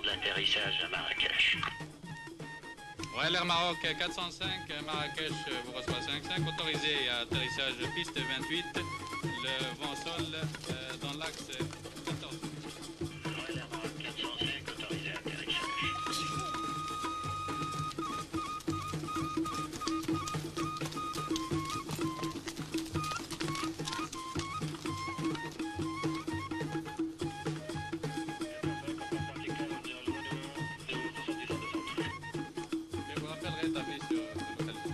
de l'atterrissage à Marrakech. Ouais, l'Air Maroc 405, Marrakech vous reçoit 55, autorisé à atterrissage piste 28, le vent sol dans l'axe 14. Ouais, l'Air Maroc 405, autorisé à atterrissage. Je vous rappellerai taper sur le téléphone.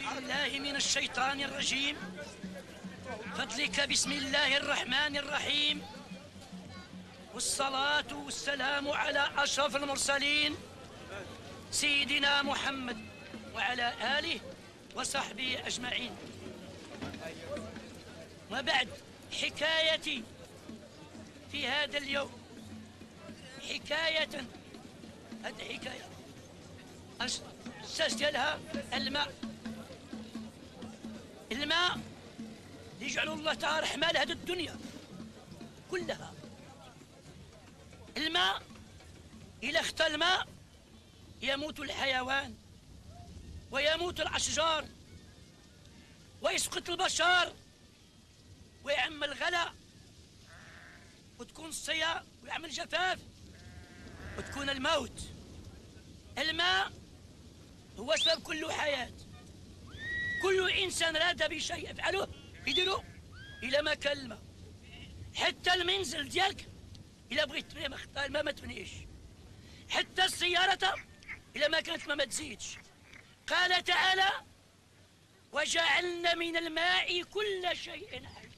أعوذ بالله من الشيطان الرجيم فضلك بسم الله الرحمن الرحيم والصلاة والسلام على أشرف المرسلين سيدنا محمد وعلى آله وصحبه أجمعين. وبعد حكايتي في هذا اليوم هذه حكاية الأساس ديالها الماء اللي يجعل الله تعالى رحمة لهذه الدنيا كلها. الماء إذا اختل الماء يموت الحيوان ويموت الأشجار ويسقط البشر ويعم الغلا وتكون الصيا ويعمل جفاف وتكون الموت. الماء هو سبب كل حياة. كل إنسان راد بشيء يفعله يديرو إلى ما كان الماء. حتى المنزل ديالك إلا بغيت تبني الماء ما تبنيش. حتى السيارة إلا ما كانت ما تزيدش. قال تعالى وجعلنا من الماء كل شيء حي.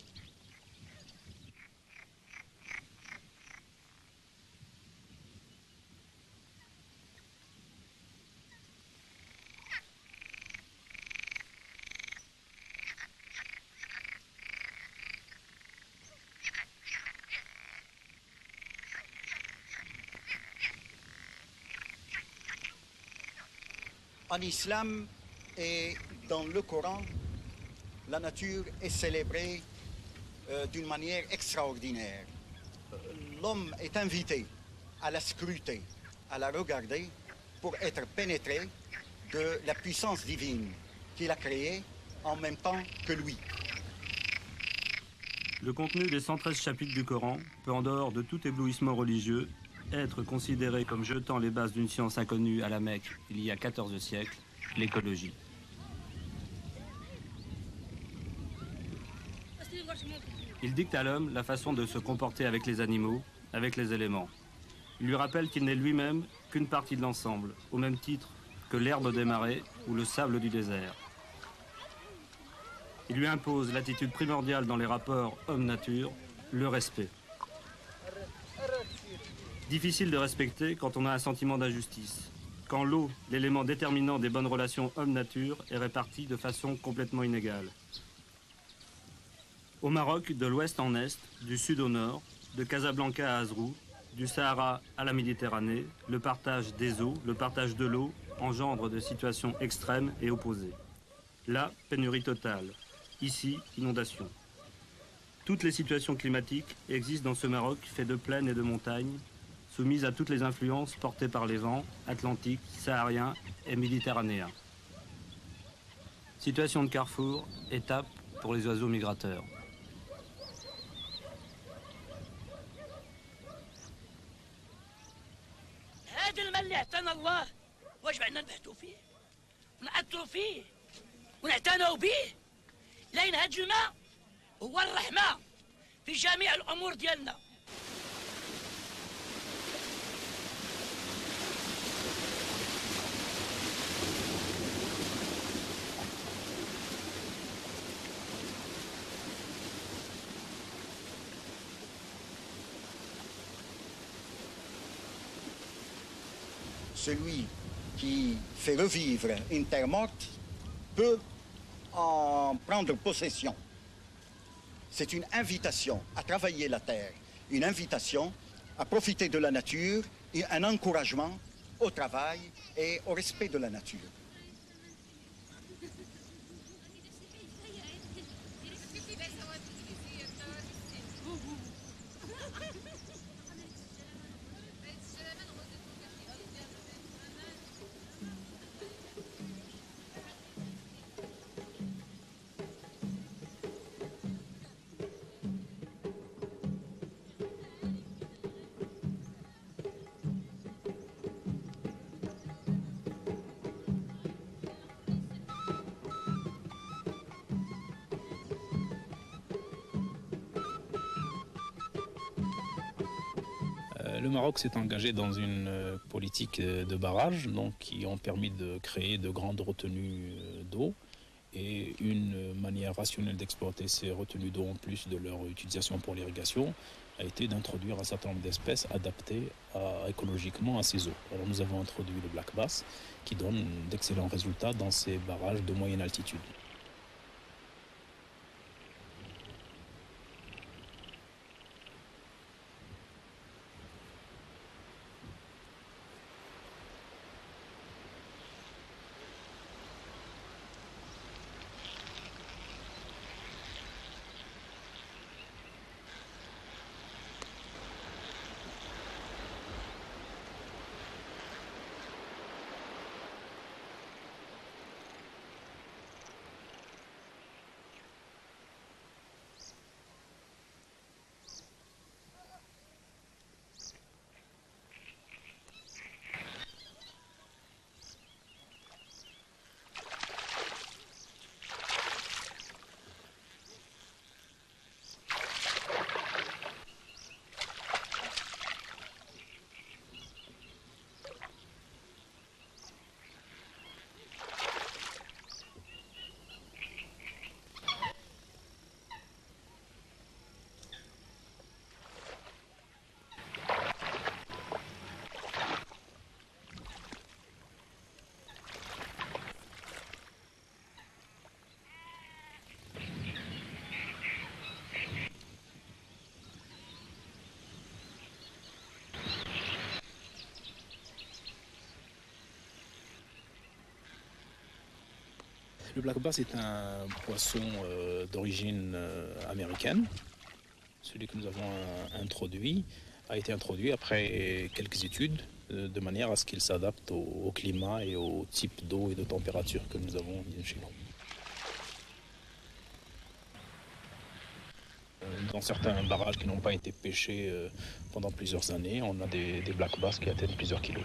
En islam et dans le Coran, la nature est célébrée d'une manière extraordinaire. L'homme est invité à la scruter, à la regarder pour être pénétré de la puissance divine qu'il a créée en même temps que lui. Le contenu des 113 chapitres du Coran peut, en dehors de tout éblouissement religieux, être considéré comme jetant les bases d'une science inconnue à la Mecque il y a 14 siècles, l'écologie. Il dicte à l'homme la façon de se comporter avec les animaux, avec les éléments. Il lui rappelle qu'il n'est lui-même qu'une partie de l'ensemble, au même titre que l'herbe des marais ou le sable du désert. Il lui impose l'attitude primordiale dans les rapports homme-nature, le respect. Difficile de respecter quand on a un sentiment d'injustice, quand l'eau, l'élément déterminant des bonnes relations homme-nature, est répartie de façon complètement inégale. Au Maroc, de l'ouest en est, du sud au nord, de Casablanca à Azrou, du Sahara à la Méditerranée, le partage des eaux, le partage de l'eau engendre de situations extrêmes et opposées. Là, pénurie totale. Ici, inondation. Toutes les situations climatiques existent dans ce Maroc fait de plaines et de montagnes, soumises à toutes les influences portées par les vents atlantiques, sahariens et méditerranéens. Situation de carrefour, étape pour les oiseaux migrateurs. هذا الماء اللي اعطانا الله واجب علينا نبحثوا فيه ونعثروا فيه ونعتنوا به، لأن هذا الماء هو الرحمة في جميع الأمور ديالنا. celui qui fait revivre une terre morte peut en prendre possession. C'est une invitation à travailler la terre, une invitation à profiter de la nature et un encouragement au travail et au respect de la nature. Le Maroc s'est engagé dans une politique de barrages donc, qui ont permis de créer de grandes retenues d'eau et une manière rationnelle d'exploiter ces retenues d'eau en plus de leur utilisation pour l'irrigation a été d'introduire un certain nombre d'espèces adaptées écologiquement à ces eaux. Alors nous avons introduit le black bass qui donne d'excellents résultats dans ces barrages de moyenne altitude. Le black bass est un poisson d'origine américaine. Celui que nous avons introduit a été introduit après quelques études de manière à ce qu'il s'adapte au climat et au type d'eau et de température que nous avons chez nous. Dans certains barrages qui n'ont pas été pêchés pendant plusieurs années, on a des black bass qui atteignent plusieurs kilos.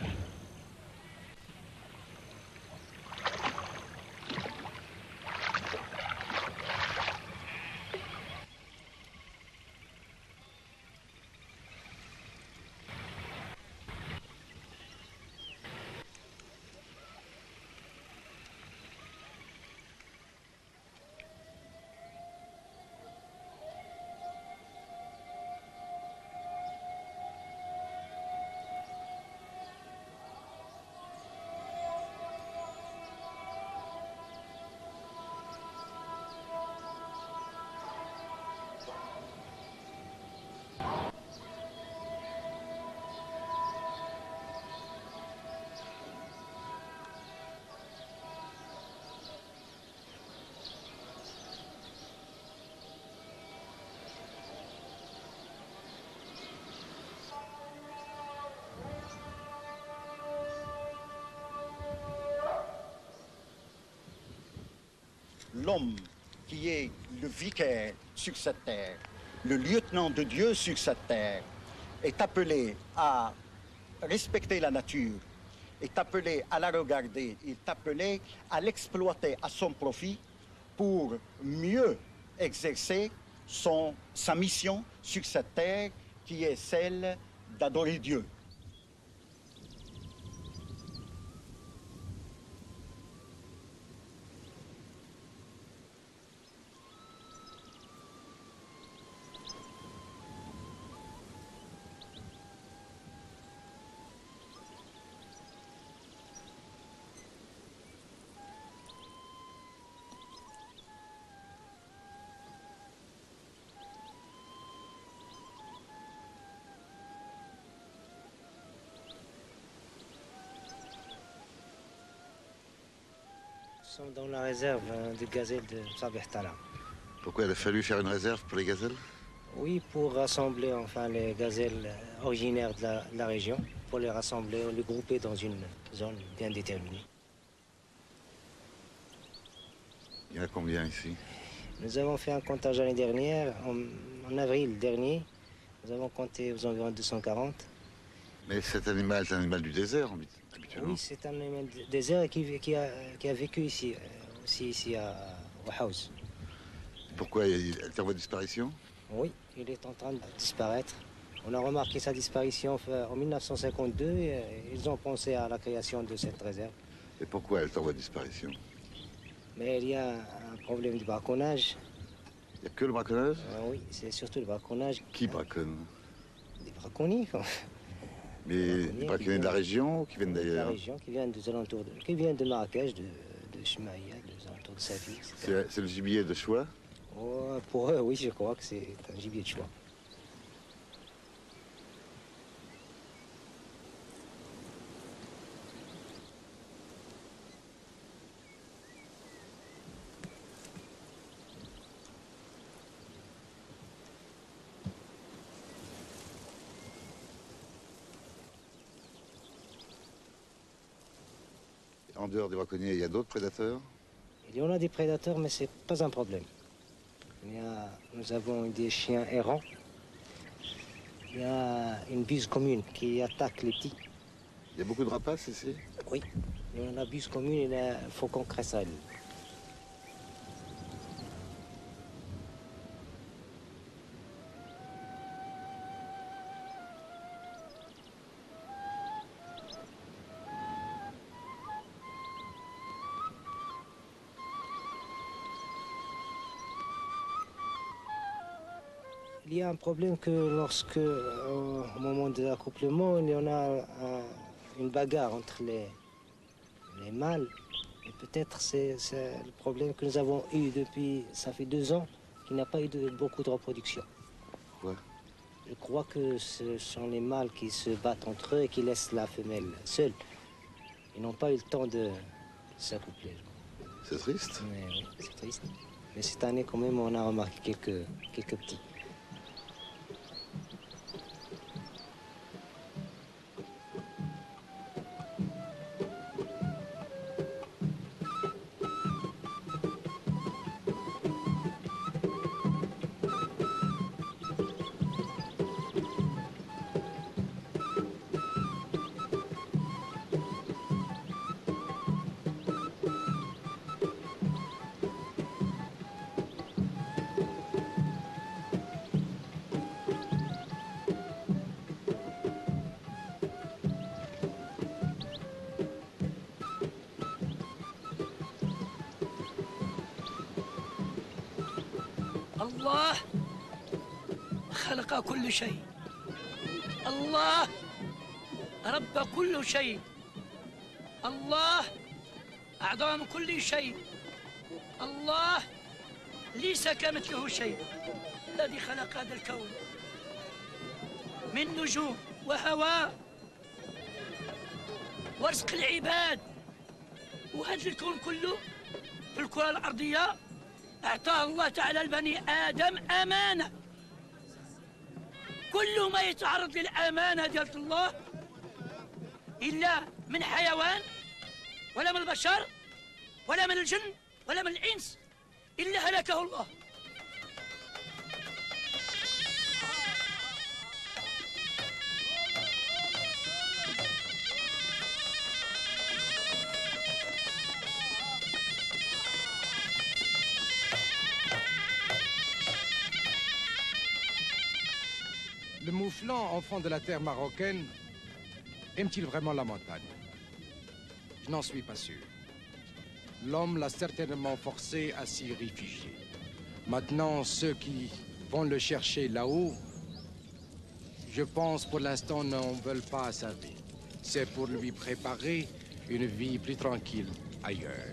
L'homme qui est le vicaire sur cette terre, le lieutenant de Dieu sur cette terre, est appelé à respecter la nature, est appelé à la regarder, est appelé à l'exploiter à son profit pour mieux exercer sa mission sur cette terre qui est celle d'adorer Dieu. sommes dans la réserve de gazelles de Sabih Tala. Pourquoi il a fallu faire une réserve pour les gazelles? Oui, pour rassembler enfin les gazelles originaires de la région, pour les rassembler, les grouper dans une zone bien déterminée. Il y en a combien ici? Nous avons fait un comptage l'année dernière, en avril dernier. Nous avons compté aux environs 240. Mais cet animal, c'est un animal du désert, habituellement. Oui, c'est un animal du désert qui a vécu ici, aussi ici à Wahouz. Pourquoi elle est en voie de disparition? Oui, il est en train de disparaître. On a remarqué sa disparition en 1952 et ils ont pensé à la création de cette réserve. Et pourquoi elle est en voie de disparition? Mais il y a un problème de braconnage. Il n'y a que le braconnage? Oui, c'est surtout le braconnage. Qui braconne? Des braconniers. Mais des braconniers de la région ou qui viennent De la d'ailleurs? région, qui viennent des alentours qui viennent de Marrakech, de Chemaïa, des alentours de Safi, etc. C'est le gibier de choix? Oh, pour eux, oui, je crois que c'est un gibier de choix. En dehors des braconniers, il y a d'autres prédateurs? Il y en a des prédateurs, mais c'est pas un problème. Nous avons des chiens errants. Il y a une buse commune qui attaque les petits. Il y a beaucoup de rapaces ici? Oui, il y en a la buse commune et le faucon cressal. Il y a un problème que lorsque, au moment de l'accouplement, il y en a une bagarre entre les mâles. Et peut-être c'est le problème que nous avons eu depuis, ça fait 2 ans, qu'il n'y a pas eu beaucoup de reproduction. Pourquoi? Je crois que ce sont les mâles qui se battent entre eux et qui laissent la femelle seule. Ils n'ont pas eu le temps de s'accoupler. C'est triste. Mais oui, c'est triste. Mais cette année, quand même, on a remarqué quelques petits. الله خلق كل شيء. الله رب كل شيء. الله أعظم كل شيء. الله ليس كمثله شيء. الذي خلق هذا الكون من نجوم وهواء ورزق العباد، وهذا الكون كله في الكرة الأرضية أعطاه الله تعالى لبني آدم أمانة. كل ما يتعرض للأمانة ديال الله إلا من حيوان ولا من البشر ولا من الجن ولا من الإنس إلا هلكه الله. Le mouflon, enfant de la terre marocaine, aime-t-il vraiment la montagne? Je n'en suis pas sûr. L'homme l'a certainement forcé à s'y réfugier. Maintenant, ceux qui vont le chercher là-haut, je pense pour l'instant n'en veulent pas sa vie. C'est pour lui préparer une vie plus tranquille ailleurs.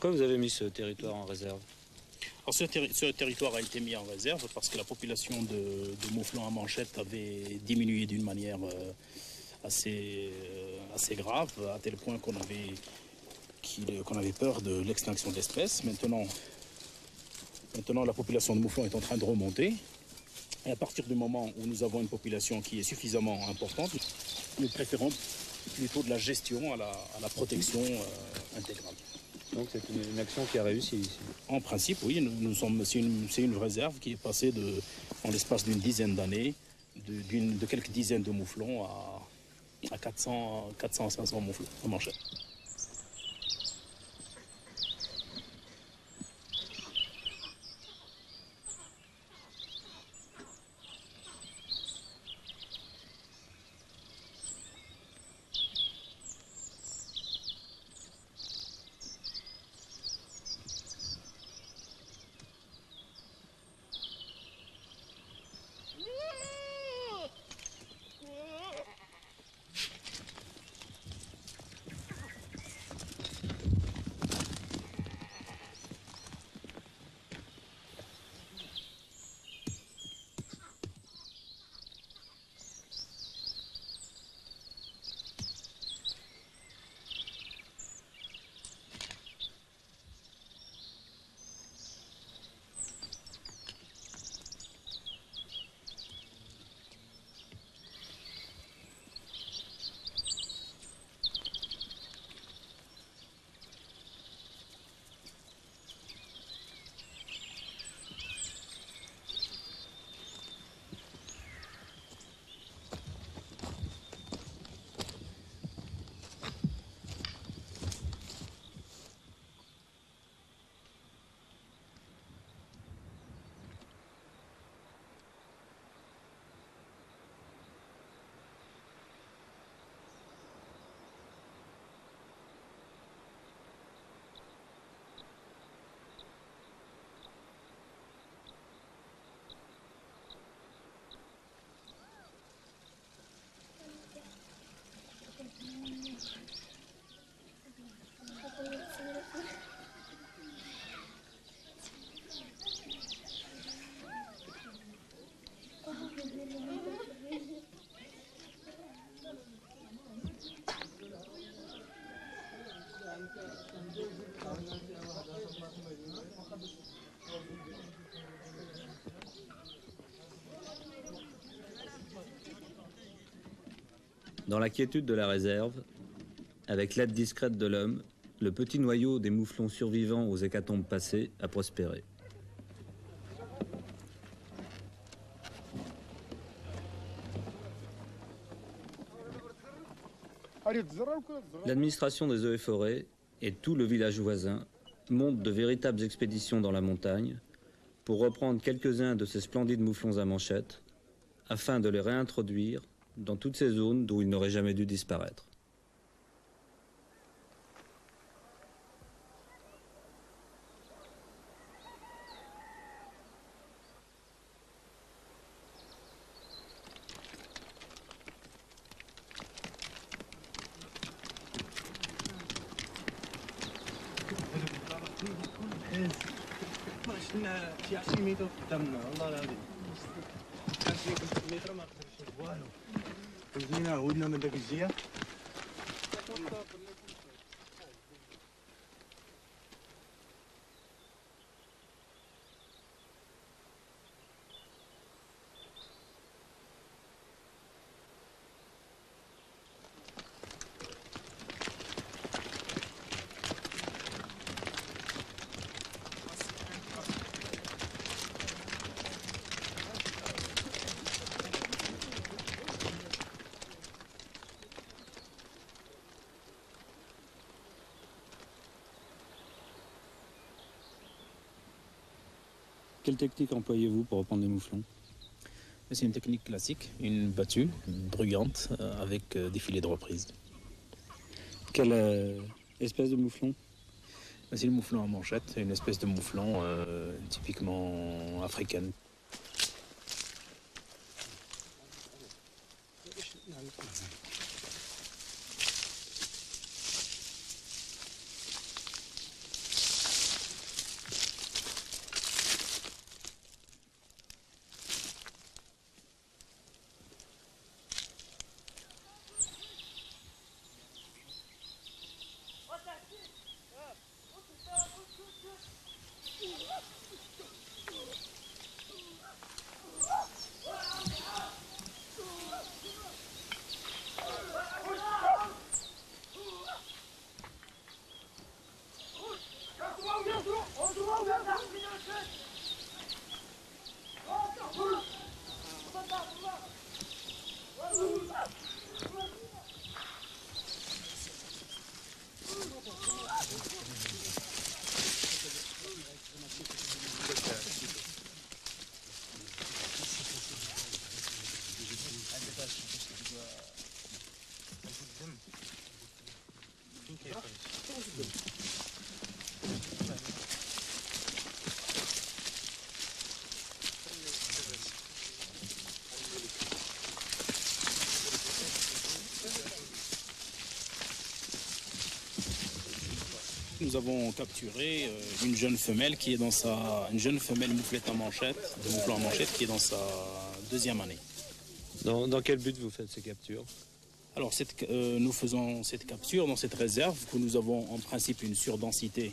Pourquoi vous avez mis ce territoire en réserve? Alors ce territoire a été mis en réserve parce que la population de mouflons à manchette avait diminué d'une manière assez grave, à tel point qu'on avait peur de l'extinction d'espèces. Maintenant, la population de mouflons est en train de remonter. Et à partir du moment où nous avons une population qui est suffisamment importante, nous préférons plutôt de la gestion à la protection intégrale. Donc c'est une action qui a réussi ici. En principe, oui, c'est une réserve qui est passée en l'espace d'une dizaine d'années, de quelques dizaines de mouflons à 400-500 mouflons à manchette. Dans la quiétude de la réserve, avec l'aide discrète de l'homme, le petit noyau des mouflons survivants aux hécatombes passées a prospéré. L'administration des eaux et forêts et tout le village voisin montent de véritables expéditions dans la montagne pour reprendre quelques-uns de ces splendides mouflons à manchettes afin de les réintroduire dans toutes ces zones d'où ils n'auraient jamais dû disparaître. Quelle technique employez-vous pour reprendre les mouflons? C'est une technique classique, une battue bruyante avec des filets de reprise. Quelle espèce de mouflon? C'est le mouflon à manchette, une espèce de mouflon typiquement africaine. Nous avons capturé une jeune femelle qui est dans une jeune femelle mouflette à manchette, de mouflon à manchette, qui est dans sa deuxième année. Dans quel but vous faites ces captures? Alors nous faisons cette capture dans cette réserve où nous avons en principe une surdensité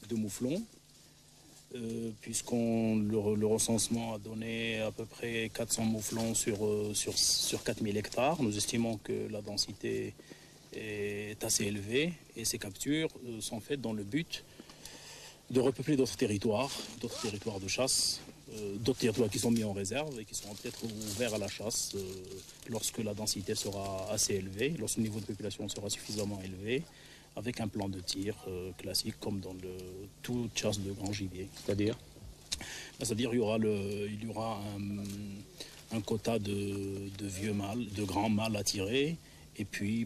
de mouflons, puisqu'on le recensement a donné à peu près 400 mouflons sur 4000 hectares. Nous estimons que la densité est assez élevée et ces captures sont faites dans le but de repeupler d'autres territoires de chasse, d'autres territoires qui sont mis en réserve et qui seront peut-être ouverts à la chasse lorsque la densité sera assez élevée, lorsque le niveau de population sera suffisamment élevé, avec un plan de tir classique comme dans toute chasse de grand gibier. C'est-à-dire? C'est-à-dire il y aura un quota de vieux mâles, de grands mâles à tirer, et puis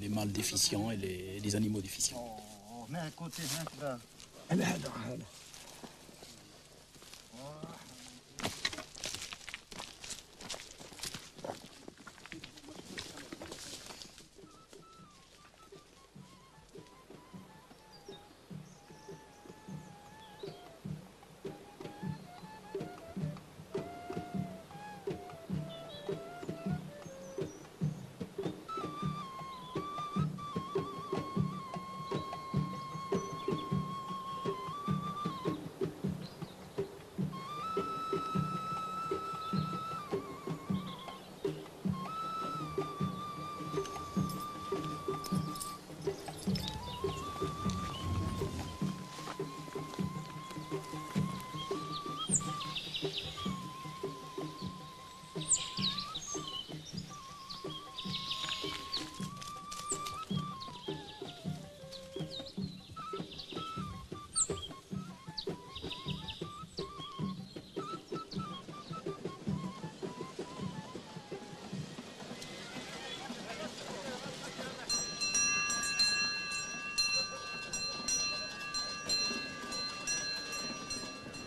les mâles déficients et les animaux déficients. On met un côté là.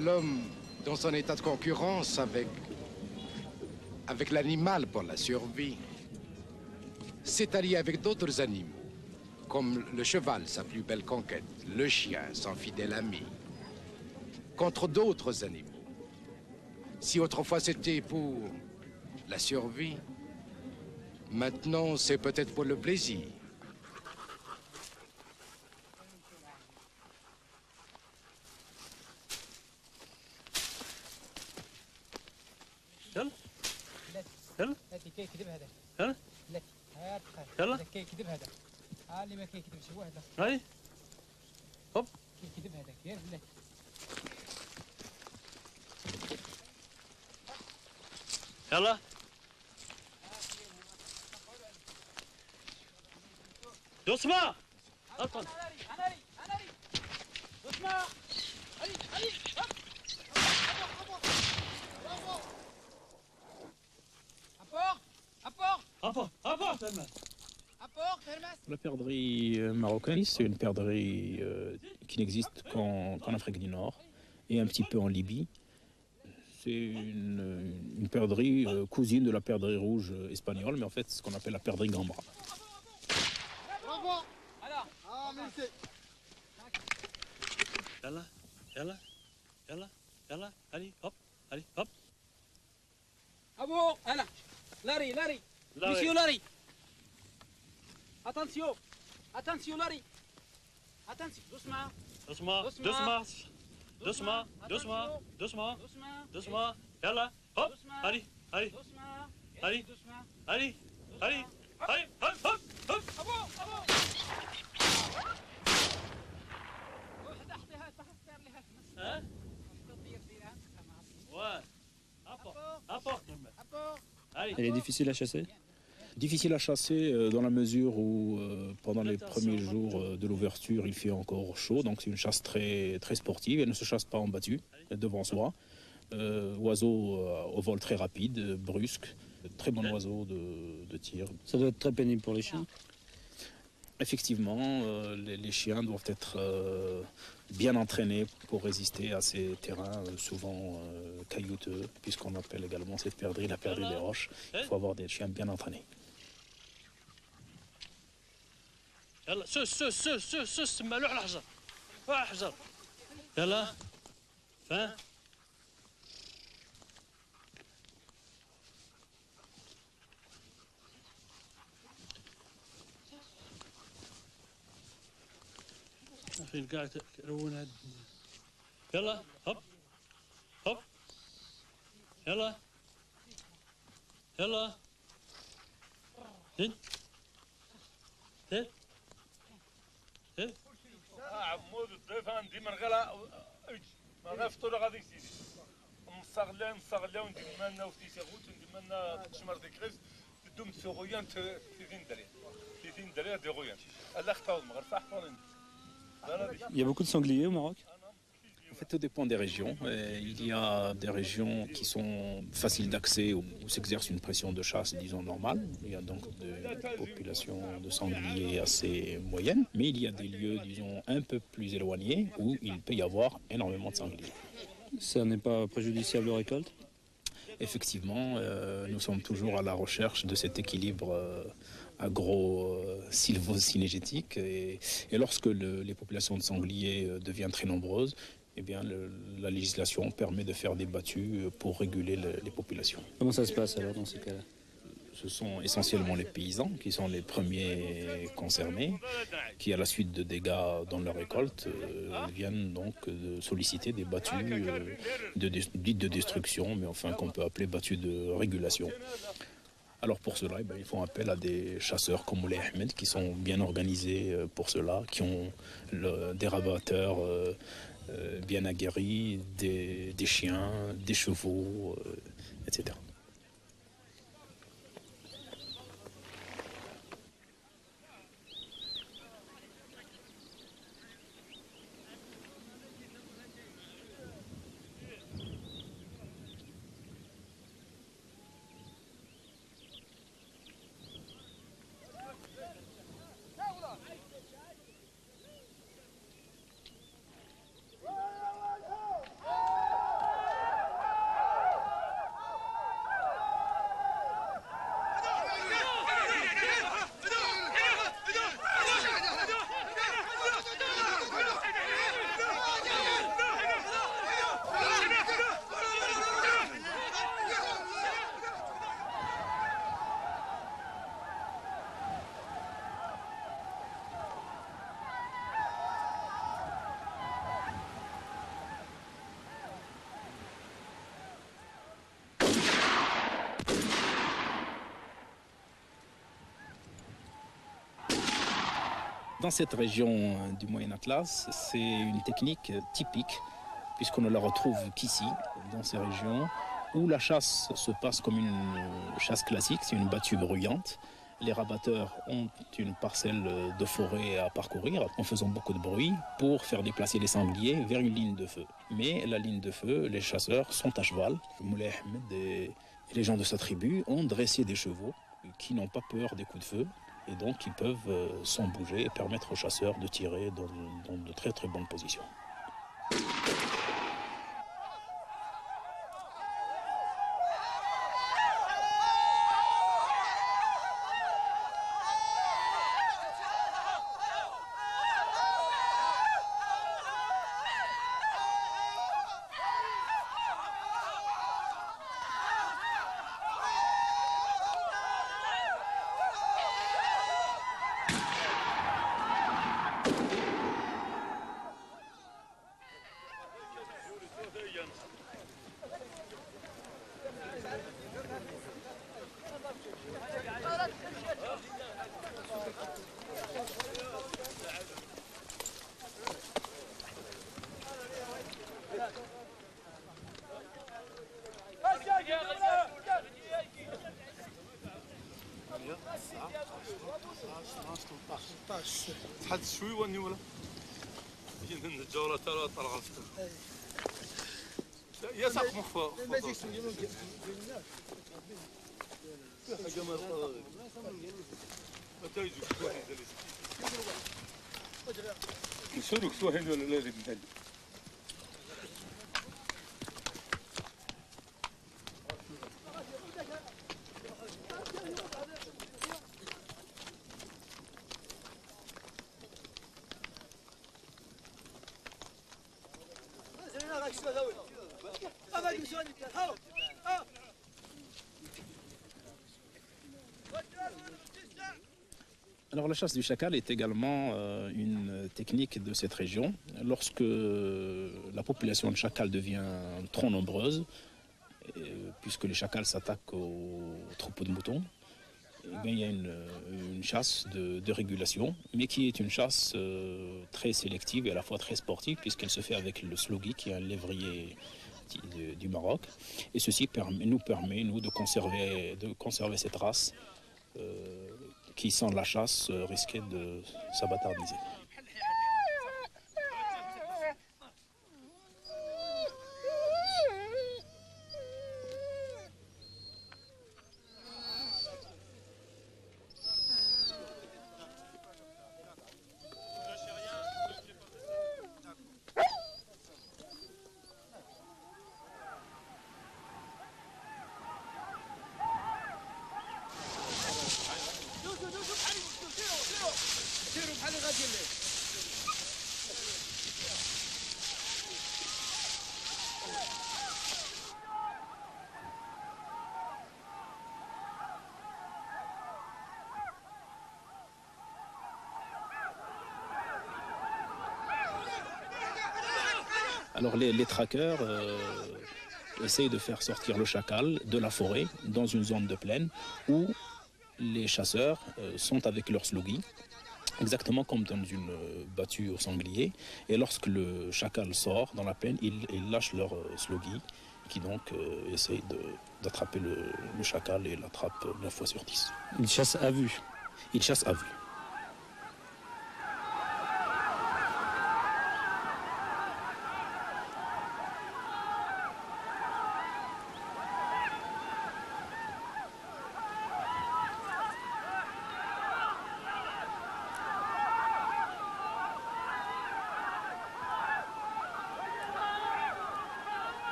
L'homme, dans son état de concurrence avec l'animal pour la survie, s'est allié avec d'autres animaux, comme le cheval, sa plus belle conquête, le chien, son fidèle ami, contre d'autres animaux. Si autrefois c'était pour la survie, maintenant c'est peut-être pour le plaisir. يلا التي كي كذب هذا يلا التي يلا كي كذب هذا اللي ما كي كذب شي واحد هاي هوب كي كذب هذاك يا التي يلا اسمع اطلع انا اسمع علي La perdrix marocaine, c'est une perdrix qui n'existe qu'en Afrique du Nord et un petit peu en Libye. C'est une perdrix cousine de la perdrix rouge espagnole, mais en fait, c'est ce qu'on appelle la perdrix gambra. Bravo. يلا يلا يلا يلا علي هوب علي هوب ابو انا لاري مسيو لاري اتنسيو لاري اتنسيو doucement doucement يلا هوب علي علي علي علي علي علي هوب هوب هوب ابو ها ouais apporte Elle est difficile à chasser? Difficile à chasser dans la mesure où pendant les premiers jours de l'ouverture il fait encore chaud, donc c'est une chasse très, très sportive, elle ne se chasse pas en battu, devant soi. Oiseau au vol très rapide, brusque, très bon oiseau de tir. Ça doit être très pénible pour les chiens. Effectivement, les chiens doivent être bien entraînés pour résister à ces terrains souvent caillouteux, puisqu'on appelle également cette perdrix la perdrix des roches. Il faut avoir des chiens bien entraînés. يلا سوس مالوح الحجر واحد حجر يلا فاهم فين قاعد ترون هاد يلا هوب هوب يلا يلا هين هين هين عمود الضيف عندي من غلا ما غافطوا غادي سيدي نصغلا وندير لنا وفتي ساغوت وندير لنا تشمر ديك غيز تدوم تسوغيان 30 دريه دي غويان الله خطاو المغرب صح. Il y a beaucoup de sangliers au Maroc? En fait, tout dépend des régions. Il y a des régions qui sont faciles d'accès où s'exerce une pression de chasse, disons, normale. Il y a donc des populations de sangliers assez moyennes. Mais il y a des lieux, disons, un peu plus éloignés où il peut y avoir énormément de sangliers. Ça n'est pas préjudiciable aux récoltes? Effectivement, nous sommes toujours à la recherche de cet équilibre agro-sylvo-synégétique. Et lorsque les populations de sangliers deviennent très nombreuses, eh bien, la législation permet de faire des battues pour réguler les populations. Comment ça se passe alors dans ces cas-là? Ce sont essentiellement les paysans qui sont les premiers concernés, qui à la suite de dégâts dans leur récolte viennent donc solliciter des battues dites de destruction, mais enfin qu'on peut appeler battues de régulation. Alors pour cela, ils font appel à des chasseurs comme Moulay Ahmed qui sont bien organisés pour cela, qui ont des rabatteurs bien aguerris, des chiens, des chevaux, etc. Dans cette région du Moyen Atlas, c'est une technique typique, puisqu'on ne la retrouve qu'ici, dans ces régions, où la chasse se passe comme une chasse classique, c'est une battue bruyante. Les rabatteurs ont une parcelle de forêt à parcourir en faisant beaucoup de bruit pour faire déplacer les sangliers vers une ligne de feu. Mais la ligne de feu, les chasseurs sont à cheval. Moulay Ahmed et les gens de sa tribu ont dressé des chevaux qui n'ont pas peur des coups de feu. Et donc, ils peuvent sans bouger et permettre aux chasseurs de tirer dans de très très bonnes positions. تحدث شوي واني ولا الجولة ثلاثة طلعت يا ساق مخفى حاجة ما تايجو Alors la chasse du chacal est également une technique de cette région. Lorsque la population de chacal devient trop nombreuse, puisque les chacals s'attaquent aux troupeaux de moutons, eh bien, il y a une chasse de régulation, mais qui est une chasse très sélective et à la fois très sportive, puisqu'elle se fait avec le slougui, qui est un lévrier du Maroc. Et ceci nous permet, de conserver cette race qui, sans la chasse, risquait de s'abattardiser. Alors les traqueurs essayent de faire sortir le chacal de la forêt dans une zone de plaine où les chasseurs sont avec leur slougui, exactement comme dans une battue au sanglier. Et lorsque le chacal sort dans la plaine, ils lâchent leur slougui, qui donc essaye d'attraper le chacal et l'attrape 9 fois sur 10. Ils chassent à vue. Ils chassent à vue.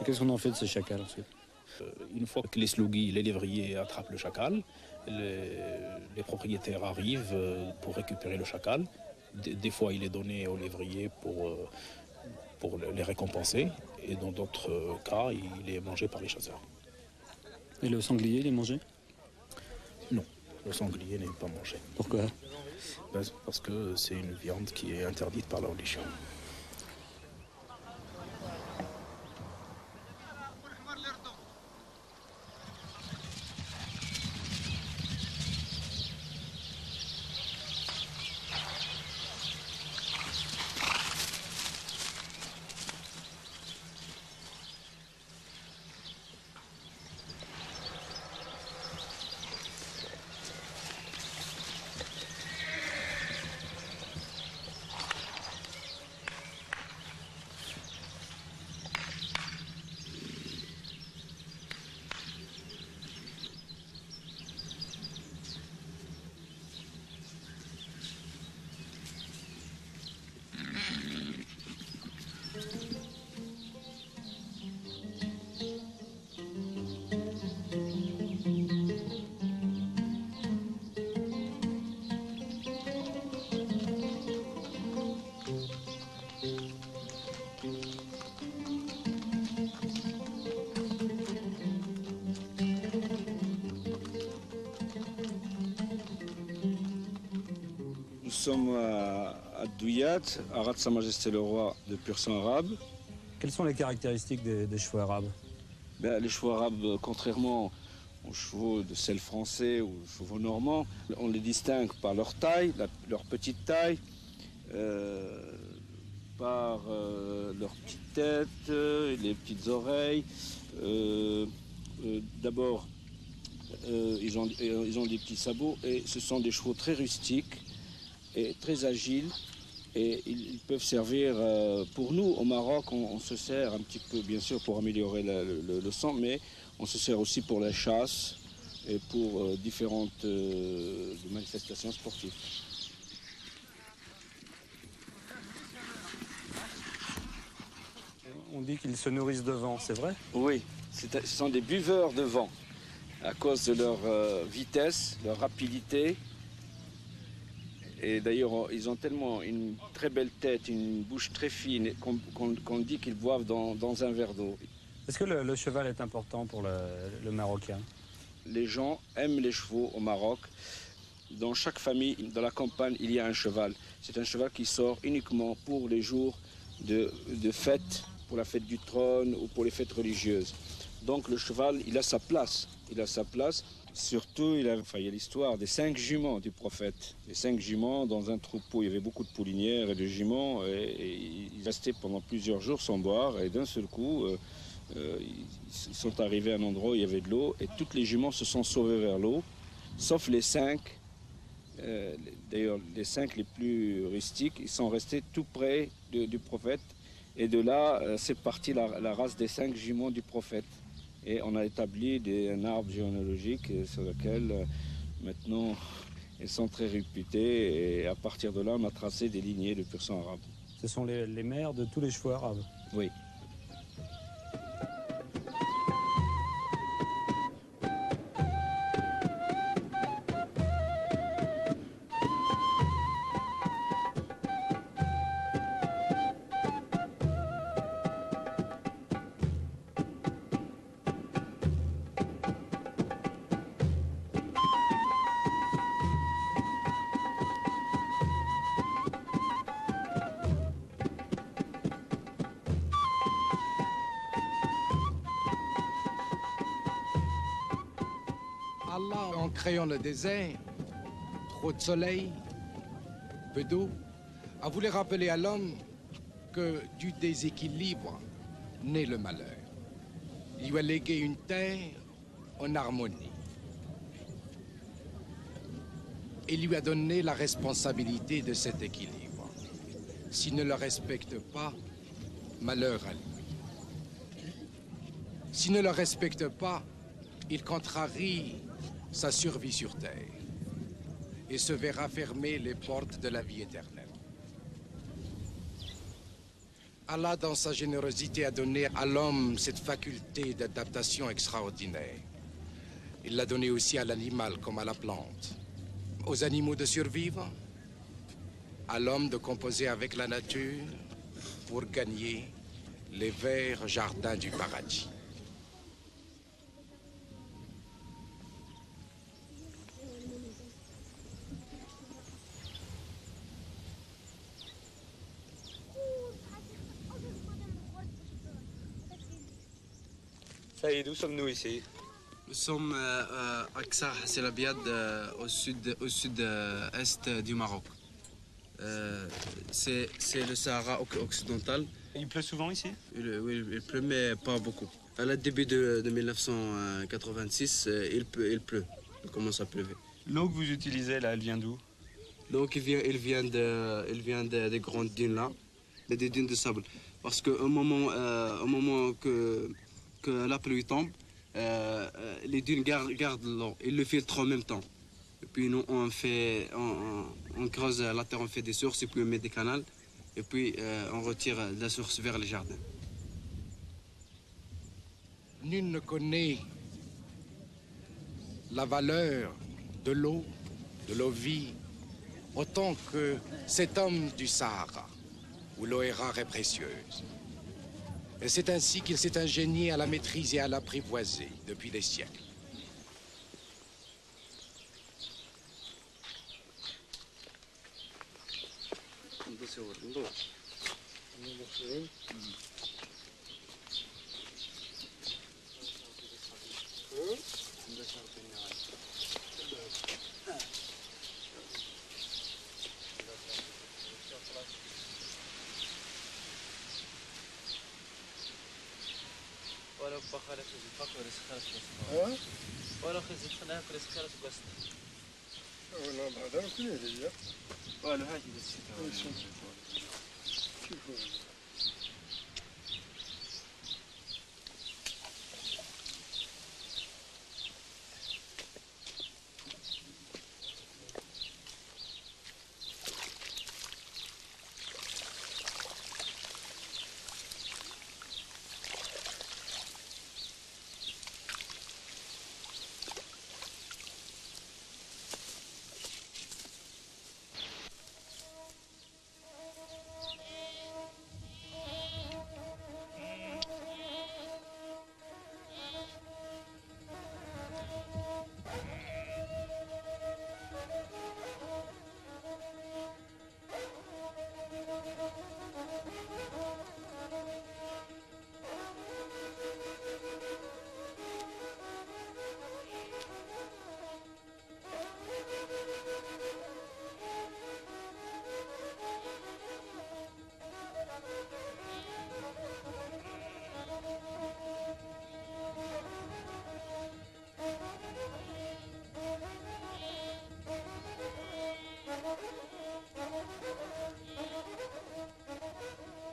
Qu'est-ce qu'on en fait de ces chacals ensuite? Une fois que les slougis, les lévriers attrapent le chacal, les propriétaires arrivent pour récupérer le chacal. Des fois, il est donné aux lévriers pour les récompenser, et dans d'autres cas, il est mangé par les chasseurs. Et le sanglier, il est mangé? Non, le sanglier n'est pas mangé. Pourquoi? Parce que c'est une viande qui est interdite par la religion. sommes à Douyat, à Rat Sa Majesté le Roi de pur sang arabe. Quelles sont les caractéristiques des chevaux arabes? Les chevaux arabes, contrairement aux chevaux de sel français ou aux chevaux normands, on les distingue par leur taille, leur petite taille, par leur petite tête, les petites oreilles. D'abord, ils ont des petits sabots et ce sont des chevaux très rustiques et très agiles. Et ils peuvent servir, pour nous, au Maroc, on se sert un petit peu, bien sûr, pour améliorer le sang, mais on se sert aussi pour la chasse et pour différentes manifestations sportives. On dit qu'ils se nourrissent de vent, c'est vrai? Oui, ce sont des buveurs de vent, à cause de leur vitesse, leur rapidité. Et d'ailleurs, ils ont tellement une très belle tête, une bouche très fine, qu'on dit qu'ils boivent dans un verre d'eau. Est-ce que le cheval est important pour le Marocain? Les gens aiment les chevaux au Maroc. Dans chaque famille, dans la campagne, il y a un cheval. C'est un cheval qui sort uniquement pour les jours de fête, pour la fête du trône ou pour les fêtes religieuses. Donc le cheval, il a sa place. Il a sa place. Surtout, il y a l'histoire des 5 juments du prophète. Les 5 juments, dans un troupeau, il y avait beaucoup de poulinières et de juments, et ils restaient pendant plusieurs jours sans boire, et d'un seul coup, ils sont arrivés à un endroit où il y avait de l'eau, et toutes les juments se sont sauvées vers l'eau, sauf les 5. D'ailleurs, les 5 les plus rustiques, ils sont restés tout près du prophète, et de là, c'est parti la race des 5 juments du prophète. Et on a établi un arbre généalogique sur lequel maintenant elles sont très réputées. Et à partir de là, on a tracé des lignées de pur sang arabe. Ce sont les mères de tous les chevaux arabes? Oui. Allah, en créant le désert, trop de soleil, peu d'eau, a voulu rappeler à l'homme que du déséquilibre naît le malheur. Il lui a légué une terre en harmonie. Il lui a donné la responsabilité de cet équilibre. S'il ne le respecte pas, malheur à lui. S'il ne le respecte pas, il contrarie sa survie sur terre et se verra fermer les portes de la vie éternelle. Allah, dans sa générosité, a donné à l'homme cette faculté d'adaptation extraordinaire. Il l'a donné aussi à l'animal comme à la plante. Aux animaux de survivre, à l'homme de composer avec la nature pour gagner les verts jardins du paradis. Saïd, où sommes-nous ici? Nous sommes à Ksar Hasselabiad, au sud-est du Maroc. C'est le Sahara occidental. Il pleut souvent ici? Oui, il pleut, mais pas beaucoup. À la début de 1986, il pleut. Il commence à pleuvoir. L'eau que vous utilisez là, elle vient d'où? L'eau il vient des grandes dunes là, des dunes de sable. Parce qu'au moment que la pluie tombe, les dunes gardent l'eau. Ils le filtrent en même temps. Et puis nous, on creuse la terre, on fait des sources, et puis on met des canals, et puis on retire la source vers les jardins. Nul ne connaît la valeur de l'eau vie, autant que cet homme du Sahara, où l'eau est rare et précieuse. Et c'est ainsi qu'il s'est ingénié à la maîtriser et à l'apprivoiser depuis des siècles. والله بعد كل هي والو هاي بس شوفوا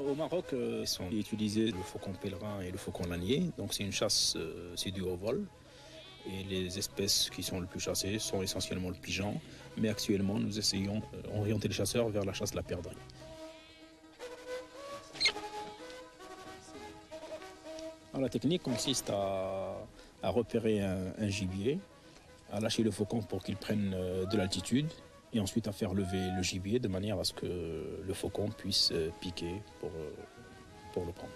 Au Maroc, sont utilisés le faucon pèlerin et le faucon lanier. Donc c'est une chasse, c'est du haut vol. Et les espèces qui sont les plus chassées sont essentiellement le pigeon. Mais actuellement, nous essayons d'orienter les chasseurs vers la chasse de la perdrix. Alors, la technique consiste à repérer un gibier, à lâcher le faucon pour qu'il prenne de l'altitude, et ensuite à faire lever le gibier de manière à ce que le faucon puisse piquer pour le prendre.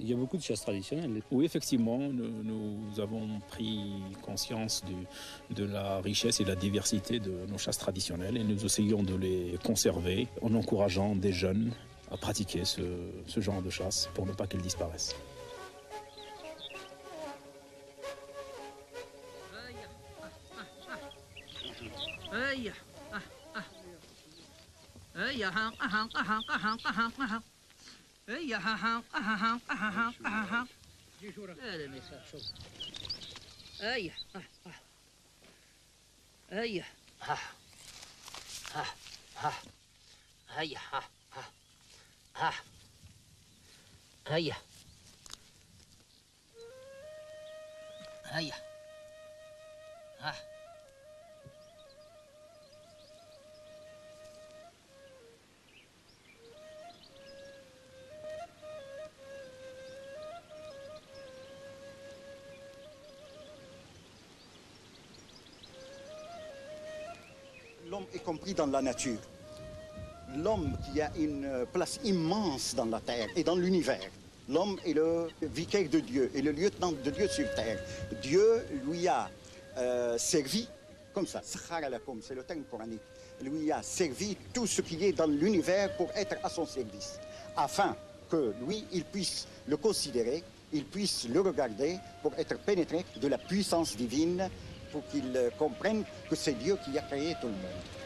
Il y a beaucoup de chasses traditionnelles. Oui, effectivement, nous avons pris conscience de la richesse et de la diversité de nos chasses traditionnelles et nous essayons de les conserver en encourageant des jeunes à pratiquer ce genre de chasse pour ne pas qu'elles disparaissent. هيا ها هذا ما يصير شوف هيا هيا هيا هيا L'homme est compris dans la nature. L'homme qui a une place immense dans la Terre et dans l'univers. L'homme est le vicaire de Dieu, et le lieutenant de Dieu sur terre. Dieu lui a servi, comme ça, c'est le terme coranique, lui a servi tout ce qui est dans l'univers pour être à son service, afin que lui, il puisse le considérer, il puisse le regarder pour être pénétré de la puissance divine, pour qu'il comprenne que c'est Dieu qui a créé tout le monde.